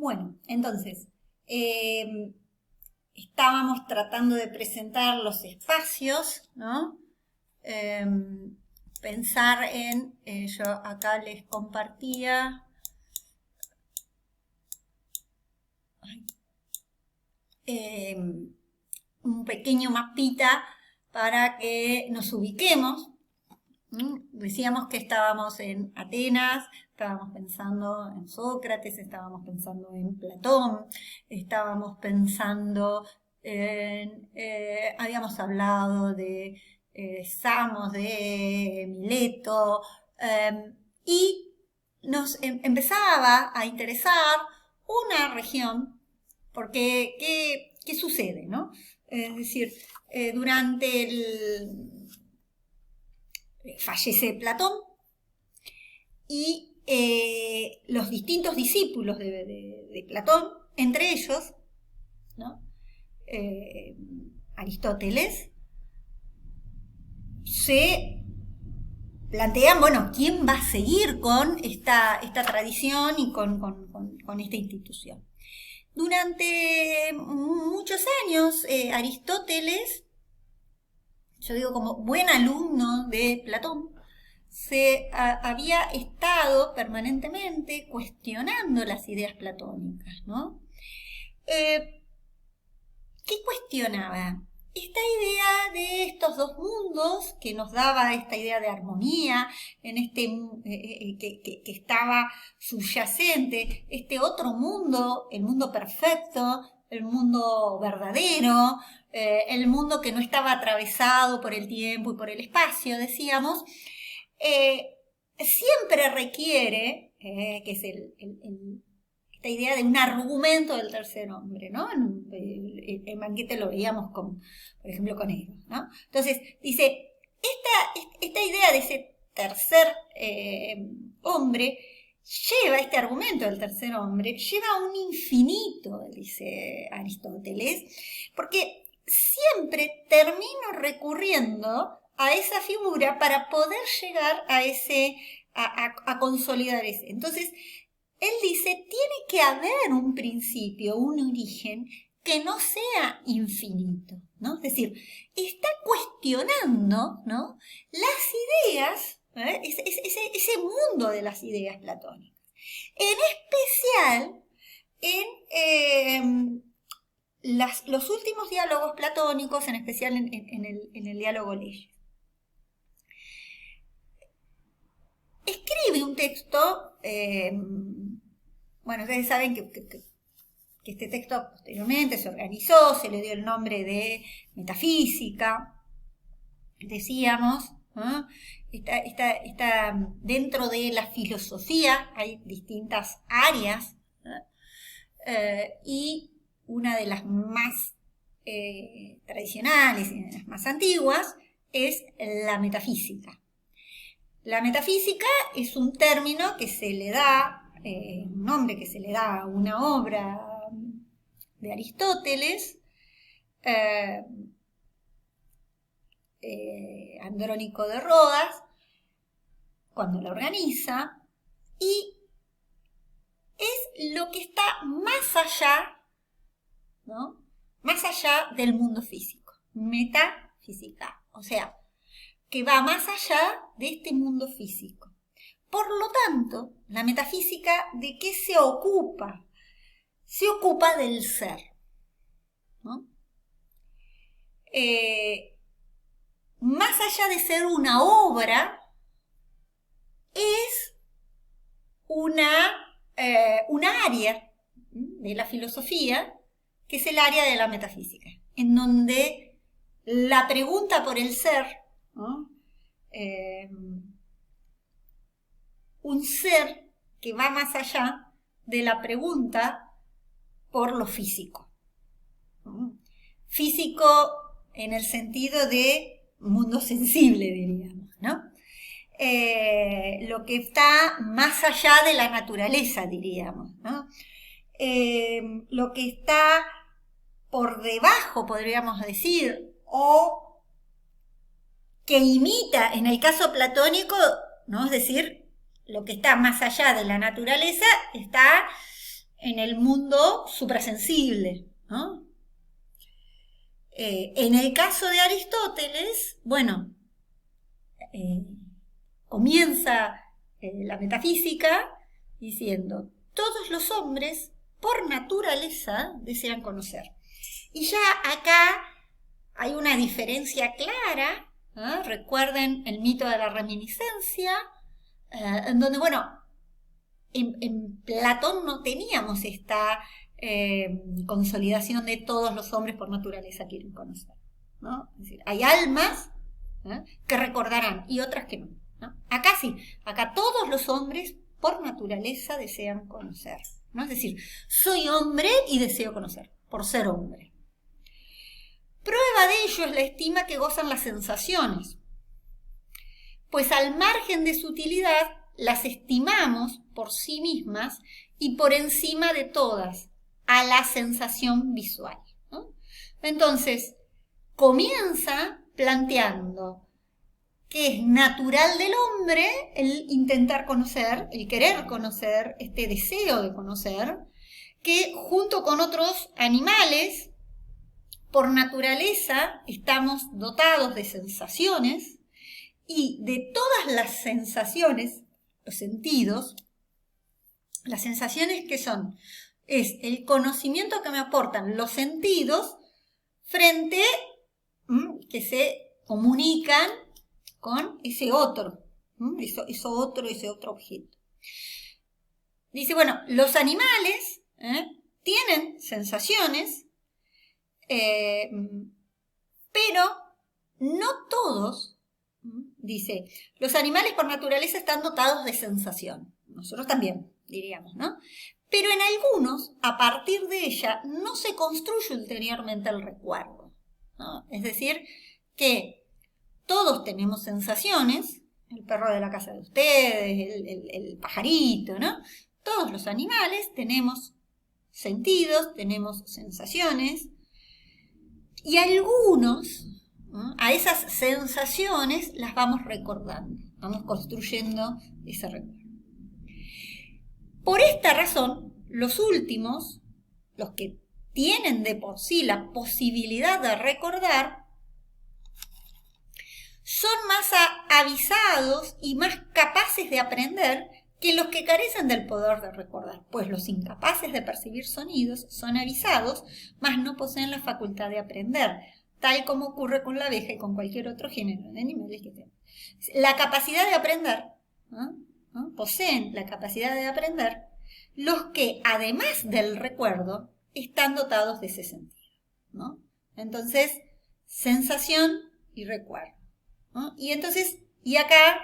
Bueno, entonces, estábamos tratando de presentar los espacios, ¿no? Pensar en, yo acá les compartía un pequeño mapita para que nos ubiquemos. Decíamos que estábamos en Atenas, estábamos pensando en Sócrates, estábamos pensando en Platón, estábamos pensando en, habíamos hablado de Samos, de Mileto, y nos empezaba a interesar una región, porque ¿qué sucede, no? Es decir, durante fallece Platón y los distintos discípulos de Platón, entre ellos, ¿no? Aristóteles, se plantean, bueno, ¿quién va a seguir con esta tradición y con esta institución? Durante muchos años, Aristóteles, yo digo como buen alumno de Platón, había estado permanentemente cuestionando las ideas platónicas, ¿no? ¿Qué cuestionaba? Esta idea de estos dos mundos que nos daba esta idea de armonía, en este que estaba subyacente, este otro mundo, el mundo perfecto, el mundo verdadero, el mundo que no estaba atravesado por el tiempo y por el espacio, decíamos, siempre requiere, que es esta idea de un argumento del tercer hombre, ¿no? En Banquete lo veíamos, por ejemplo, con Eros, ¿no? Entonces, dice, esta idea de ese tercer hombre lleva, este argumento del tercer hombre, lleva a un infinito, dice Aristóteles, porque siempre termino recurriendo a esa figura para poder llegar a consolidar ese. Entonces, él dice, tiene que haber un principio, un origen que no sea infinito, ¿no? Es decir, está cuestionando, ¿no?, las ideas, ese mundo de las ideas platónicas. En especial en los últimos diálogos platónicos, en especial en el diálogo Leyes. Escribe un texto, bueno, ustedes saben que este texto posteriormente se organizó, se le dio el nombre de metafísica, decíamos, ¿no? Está dentro de la filosofía, hay distintas áreas, ¿no? Y una de las más tradicionales y de las más antiguas es la metafísica. La metafísica es un término que se le da, un nombre que se le da a una obra de Aristóteles, Andrónico de Rodas, cuando la organiza, y es lo que está más allá, ¿no?, más allá del mundo físico, metafísica, o sea, que va más allá de este mundo físico. Por lo tanto, la metafísica, ¿de qué se ocupa? Se ocupa del ser, ¿no? Más allá de ser una obra, es un área de la filosofía, que es el área de la metafísica, en donde la pregunta por el ser, ¿no?, un ser que va más allá de la pregunta por lo físico. Físico en el sentido de mundo sensible, diríamos, ¿no? Lo que está más allá de la naturaleza, diríamos, ¿no? Lo que está por debajo, podríamos decir, o que imita, en el caso platónico, ¿no?, es decir, lo que está más allá de la naturaleza está en el mundo suprasensible, ¿no? En el caso de Aristóteles, bueno, comienza la metafísica diciendo, todos los hombres por naturaleza desean conocer. Y ya acá hay una diferencia clara, ¿eh? Recuerden el mito de la reminiscencia, en donde, bueno, en Platón no teníamos esta consolidación de todos los hombres por naturaleza quieren conocer, ¿no? Es decir, hay almas que recordarán y otras que no, ¿no? Acá sí, acá todos los hombres por naturaleza desean conocer, ¿no? Es decir, soy hombre y deseo conocer, por ser hombre. Prueba de ello es la estima que gozan las sensaciones, pues al margen de su utilidad las estimamos por sí mismas y por encima de todas a la sensación visual, ¿no? Entonces, comienza planteando que es natural del hombre el intentar conocer, el querer conocer, este deseo de conocer, que junto con otros animales, por naturaleza, estamos dotados de sensaciones y de todas las sensaciones, los sentidos, las sensaciones que son, es el conocimiento que me aportan los sentidos frente que se comunican con ese otro, ese otro objeto. Dice, bueno, los animales tienen sensaciones, pero no todos, dice, los animales por naturaleza están dotados de sensación. Nosotros también, diríamos, ¿no? Pero en algunos, a partir de ella, no se construye ulteriormente el recuerdo, ¿no? Es decir, que todos tenemos sensaciones, el perro de la casa de ustedes, el pajarito, ¿no? Todos los animales tenemos sentidos, tenemos sensaciones, y algunos, ¿no? A esas sensaciones las vamos recordando, vamos construyendo ese recuerdo. Por esta razón, los últimos, los que tienen de por sí la posibilidad de recordar, son más avisados y más capaces de aprender que los que carecen del poder de recordar, pues los incapaces de percibir sonidos son avisados, mas no poseen la facultad de aprender, tal como ocurre con la abeja y con cualquier otro género de animales que tengan. La capacidad de aprender, ¿no? Poseen la capacidad de aprender los que, además del recuerdo, están dotados de ese sentido, ¿no? Entonces, sensación y recuerdo, ¿no? Y entonces, y acá,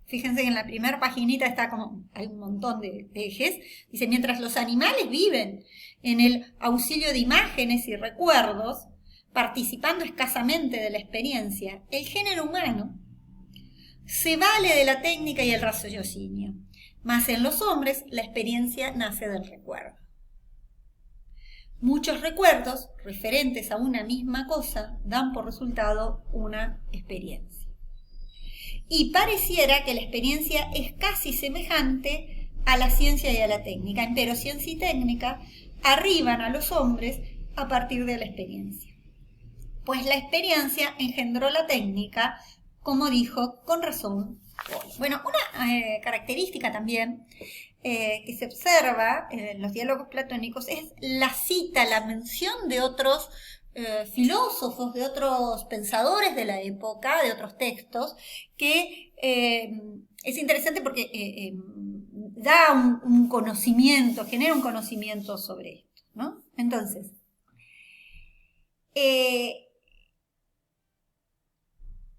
fíjense que en la primera paginita está como, hay un montón de ejes, dice, mientras los animales viven en el auxilio de imágenes y recuerdos, participando escasamente de la experiencia, el género humano se vale de la técnica y el raciocinio, mas en los hombres la experiencia nace del recuerdo. Muchos recuerdos referentes a una misma cosa dan por resultado una experiencia. Y pareciera que la experiencia es casi semejante a la ciencia y a la técnica, pero ciencia y técnica arriban a los hombres a partir de la experiencia. Pues la experiencia engendró la técnica, como dijo con razón Paul. Bueno, una característica también que se observa en los diálogos platónicos es la cita, la mención de otros filósofos, de otros pensadores de la época, de otros textos, que es interesante porque da un conocimiento, genera un conocimiento sobre esto, ¿no? Entonces,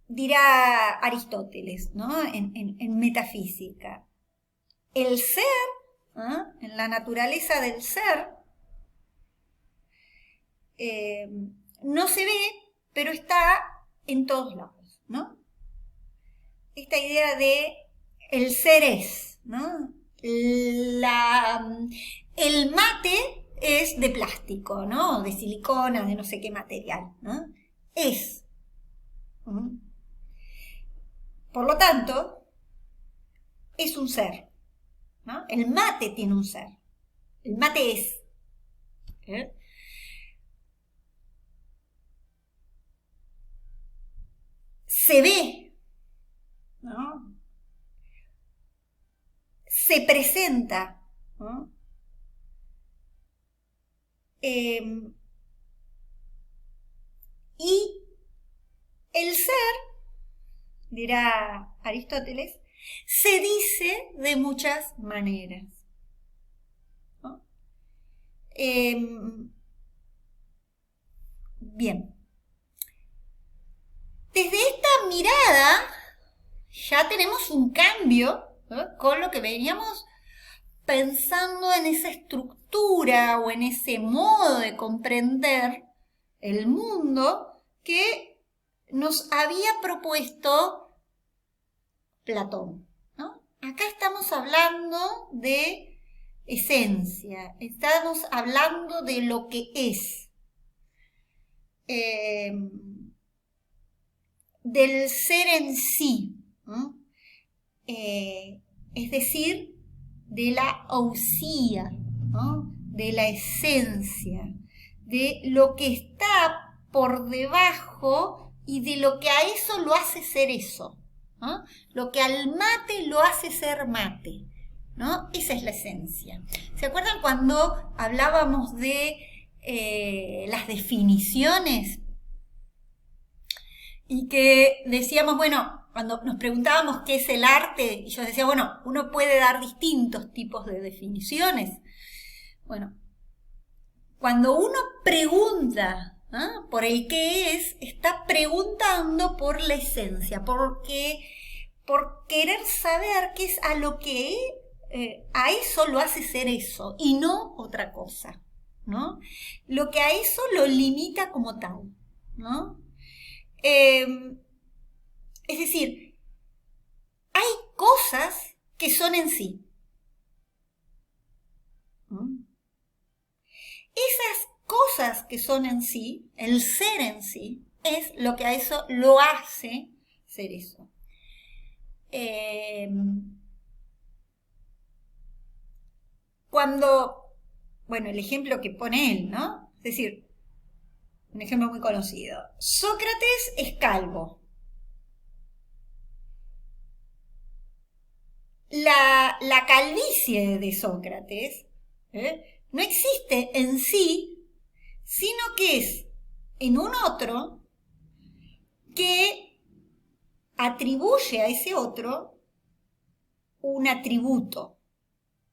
dirá Aristóteles, ¿no? En Metafísica, el ser, en la naturaleza del ser, no se ve, pero está en todos lados, ¿no? Esta idea de el ser es, ¿no? El mate es de plástico, ¿no? De silicona, de no sé qué material, ¿no? Es. Por lo tanto, es un ser, ¿no? El mate tiene un ser. el mate es. ¿Eh? Se ve, ¿no? Se presenta, ¿no? Y el ser, dirá Aristóteles, se dice de muchas maneras, ¿no? Bien. Desde esta mirada ya tenemos un cambio, ¿no? Con lo que veníamos pensando en esa estructura o en ese modo de comprender el mundo que nos había propuesto Platón, ¿no? Acá estamos hablando de esencia, estamos hablando de lo que es, del ser en sí, ¿no? Es decir, de la ousia, ¿no? De la esencia, de lo que está por debajo y de lo que a eso lo hace ser eso, ¿no? Lo que al mate lo hace ser mate, ¿no? Esa es la esencia. ¿Se acuerdan cuando hablábamos de las definiciones? Y que decíamos, bueno, cuando nos preguntábamos qué es el arte, y yo decía, bueno, uno puede dar distintos tipos de definiciones. Bueno, cuando uno pregunta, ¿ah?, por el qué es, está preguntando por la esencia, por querer saber qué es a lo que a eso lo hace ser eso y no otra cosa, ¿no? Lo que a eso lo limita como tal, ¿no? Es decir, hay cosas que son en sí. Esas cosas que son en sí, el ser en sí, es lo que a eso lo hace ser eso. Bueno, el ejemplo que pone él, ¿no? Es decir, un ejemplo muy conocido. Sócrates es calvo. La calvicie de Sócrates no existe en sí, sino que es en un otro que atribuye a ese otro un atributo,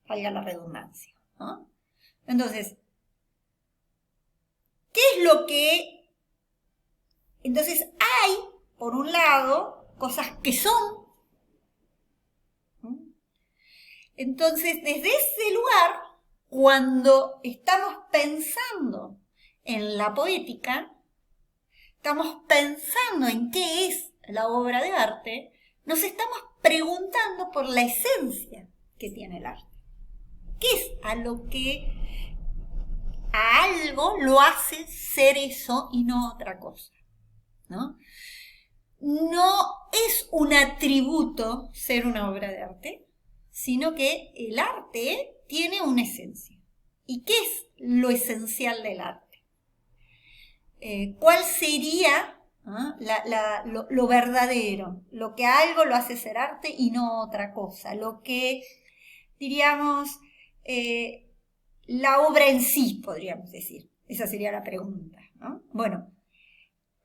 valga la redundancia, ¿no? Entonces, ¿qué es lo que...? Entonces hay, por un lado, cosas que son. Entonces, desde ese lugar, cuando estamos pensando en la poética, estamos pensando en qué es la obra de arte, nos estamos preguntando por la esencia que tiene el arte. ¿Qué es a algo lo hace ser eso y no otra cosa? ¿No? No es un atributo ser una obra de arte, sino que el arte tiene una esencia. ¿Y qué es lo esencial del arte? ¿Cuál sería lo verdadero? Lo que a algo lo hace ser arte y no otra cosa. Lo que, diríamos, la obra en sí, podríamos decir. Esa sería la pregunta, ¿no? Bueno,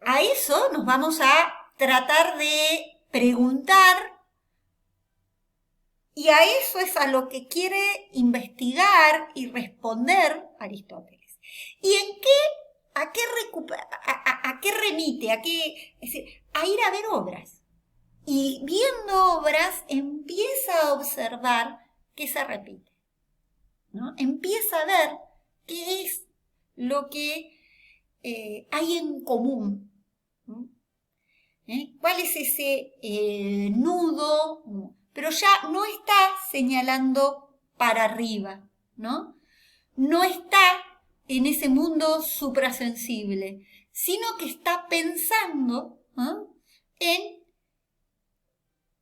a eso nos vamos a tratar de preguntar, y a eso es a lo que quiere investigar y responder Aristóteles. ¿Y a qué remite? Es decir, a ir a ver obras. Y viendo obras empieza a observar qué se repite, ¿no? Empieza a ver qué es lo que hay en común, ¿no? ¿Cuál es ese nudo? Pero ya no está señalando para arriba, ¿no? No está en ese mundo suprasensible, sino que está pensando en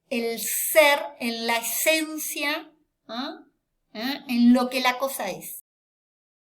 el ser, en la esencia, en lo que la cosa es.